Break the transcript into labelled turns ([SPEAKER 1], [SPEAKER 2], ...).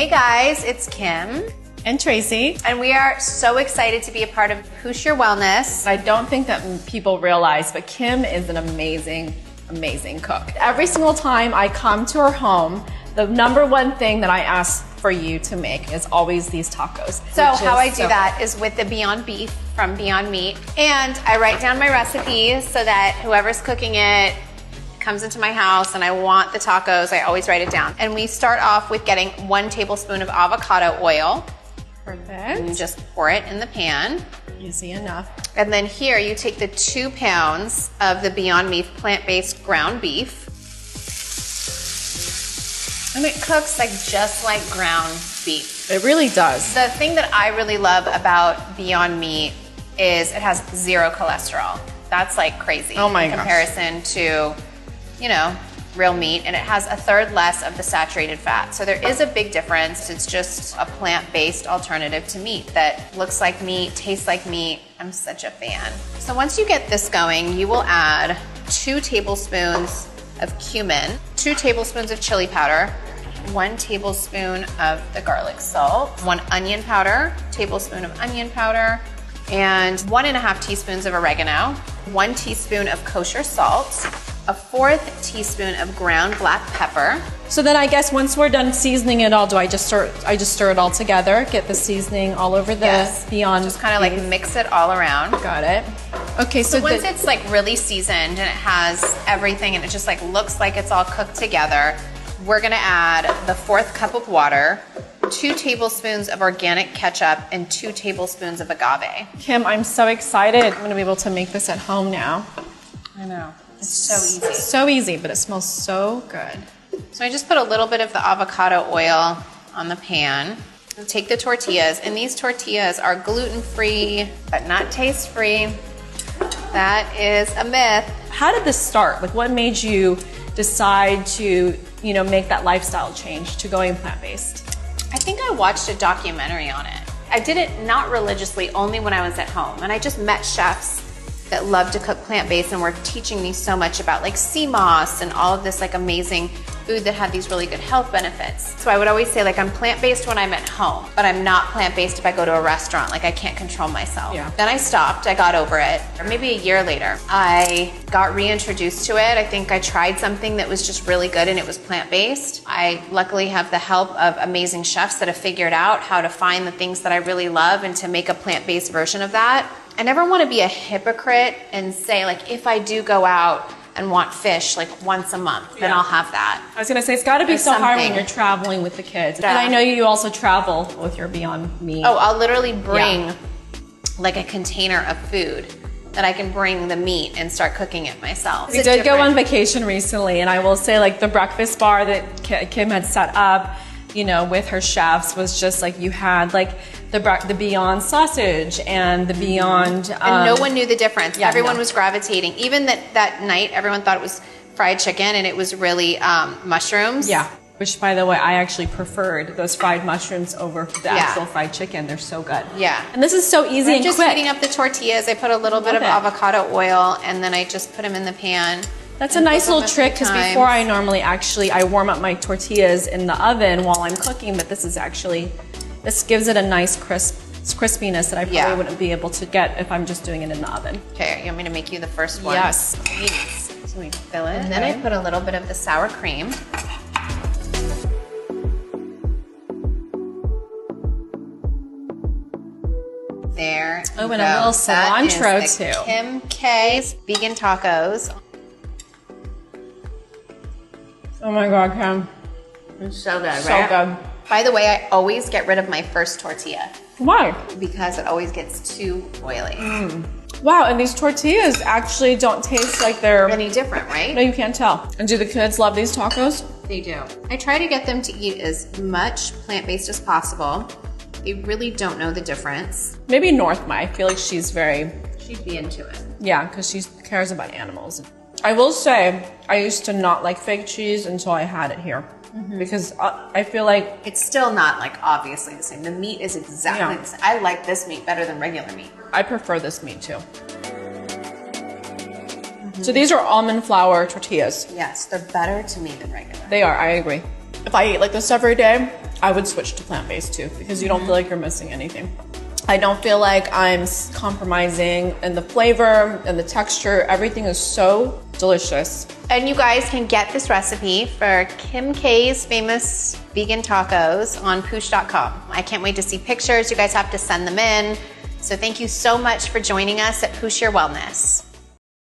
[SPEAKER 1] Hey guys, it's Kim.
[SPEAKER 2] And Tracy.
[SPEAKER 1] And we are so excited to be a part of Push Your Wellness.
[SPEAKER 2] I don't think that people realize, but Kim is an amazing, amazing cook. Every single time I come to her home, the number one thing that I ask for you to make is always these tacos.
[SPEAKER 1] So how I do that is with the Beyond Beef from Beyond Meat. And I write down my recipes so that whoever's cooking it comes into my house and I want the tacos, I always write it down. And we start off with getting 1 tablespoon of avocado oil.
[SPEAKER 2] Perfect.
[SPEAKER 1] And you just pour it in the pan.
[SPEAKER 2] Easy enough.
[SPEAKER 1] And then here you take the 2 pounds of the Beyond Meat plant-based ground beef. And it cooks just like ground beef.
[SPEAKER 2] It really does.
[SPEAKER 1] The thing that I really love about Beyond Meat is it has 0 cholesterol. That's like crazy.
[SPEAKER 2] Oh my
[SPEAKER 1] in
[SPEAKER 2] gosh.
[SPEAKER 1] comparison to, real meat, and it has 1/3 less of the saturated fat. So there is a big difference. It's just a plant-based alternative to meat that looks like meat, tastes like meat. I'm such a fan. So once you get this going, you will add 2 tablespoons of cumin, 2 tablespoons of chili powder, 1 tablespoon of the garlic salt, 1 onion powder, tablespoon of onion powder, and 1.5 teaspoons of oregano, 1 teaspoon of kosher salt, a 1/4 teaspoon of ground black pepper.
[SPEAKER 2] So then I guess once we're done seasoning it all, do I just stir it all together, get the seasoning all over the Beyond?
[SPEAKER 1] Just kind of like mix it all around.
[SPEAKER 2] Got it. Okay, so
[SPEAKER 1] once it's like really seasoned and it has everything and it just like looks like it's all cooked together, we're gonna add the 1/4 cup of water, 2 tablespoons of organic ketchup, and 2 tablespoons of agave.
[SPEAKER 2] Kim, I'm so excited. I'm gonna be able to make this at home now.
[SPEAKER 1] I know. It's so easy.
[SPEAKER 2] So easy, but it smells so good.
[SPEAKER 1] So I just put a little bit of the avocado oil on the pan. I'll take the tortillas, and these tortillas are gluten-free, but not taste-free. That is a myth.
[SPEAKER 2] How did this start? Like, what made you decide to, make that lifestyle change to going plant-based?
[SPEAKER 1] I think I watched a documentary on it. I did it not religiously, only when I was at home, and I just met chefs that love to cook plant-based and were teaching me so much about like sea moss and all of this like amazing food that had these really good health benefits. So I would always say like I'm plant-based when I'm at home, but I'm not plant-based if I go to a restaurant, like I can't control myself.
[SPEAKER 2] Yeah.
[SPEAKER 1] Then I stopped, I got over it. Or maybe a year later, I got reintroduced to it. I think I tried something that was just really good and it was plant-based. I luckily have the help of amazing chefs that have figured out how to find the things that I really love and to make a plant-based version of that. I never want to be a hypocrite and say like, if I do go out and want fish like once a month, then I'll have that.
[SPEAKER 2] I was gonna say, it's gotta be so hard when you're traveling with the kids. And I know you also travel with your Beyond Meat.
[SPEAKER 1] Oh, I'll literally bring like a container of food that I can bring the meat and start cooking it myself.
[SPEAKER 2] We did go on vacation recently, and I will say like the breakfast bar that Kim had set up, with her chefs was just like you had like the Beyond sausage and the Beyond...
[SPEAKER 1] and no one knew the difference.
[SPEAKER 2] Yeah,
[SPEAKER 1] everyone was gravitating. Even that night, everyone thought it was fried chicken and it was really mushrooms.
[SPEAKER 2] Yeah, which by the way, I actually preferred those fried mushrooms over the actual fried chicken. They're so good.
[SPEAKER 1] Yeah.
[SPEAKER 2] And this is so easy and
[SPEAKER 1] just
[SPEAKER 2] quick.
[SPEAKER 1] heating up the tortillas. I put a little bit of avocado oil and then I just put them in the pan.
[SPEAKER 2] That's a nice little trick because before I normally I warm up my tortillas in the oven while I'm cooking, but this gives it a nice crispiness that I probably wouldn't be able to get if I'm just doing it in the oven.
[SPEAKER 1] Okay, you want me to make you the first one?
[SPEAKER 2] Yes, please.
[SPEAKER 1] So we fill it. And then I put a little bit of the sour cream. There.
[SPEAKER 2] Oh, and a little cilantro too.
[SPEAKER 1] Kim K's vegan tacos.
[SPEAKER 2] Oh my God, Kim.
[SPEAKER 1] It's so good, right?
[SPEAKER 2] So good.
[SPEAKER 1] By the way, I always get rid of my first tortilla.
[SPEAKER 2] Why?
[SPEAKER 1] Because it always gets too oily.
[SPEAKER 2] Wow, and these tortillas actually don't taste like they're...
[SPEAKER 1] any different, right?
[SPEAKER 2] No, you can't tell. And do the kids love these tacos?
[SPEAKER 1] They do. I try to get them to eat as much plant-based as possible. They really don't know the difference.
[SPEAKER 2] Maybe North might. I feel like she'd
[SPEAKER 1] be into it.
[SPEAKER 2] Yeah, because she cares about animals. I will say, I used to not like fake cheese until I had it here. Because I feel like...
[SPEAKER 1] it's still not like obviously the same. The meat is exactly the same. I like this meat better than regular meat.
[SPEAKER 2] I prefer this meat too. So these are almond flour tortillas.
[SPEAKER 1] Yes, they're better to me than regular.
[SPEAKER 2] They are, I agree. If I eat like this every day, I would switch to plant-based too, because you don't feel like you're missing anything. I don't feel like I'm compromising in the flavor and the texture. Everything is so delicious.
[SPEAKER 1] And you guys can get this recipe for Kim K's famous vegan tacos on poosh.com. I can't wait to see pictures. You guys have to send them in. So thank you so much for joining us at Poosh Your Wellness.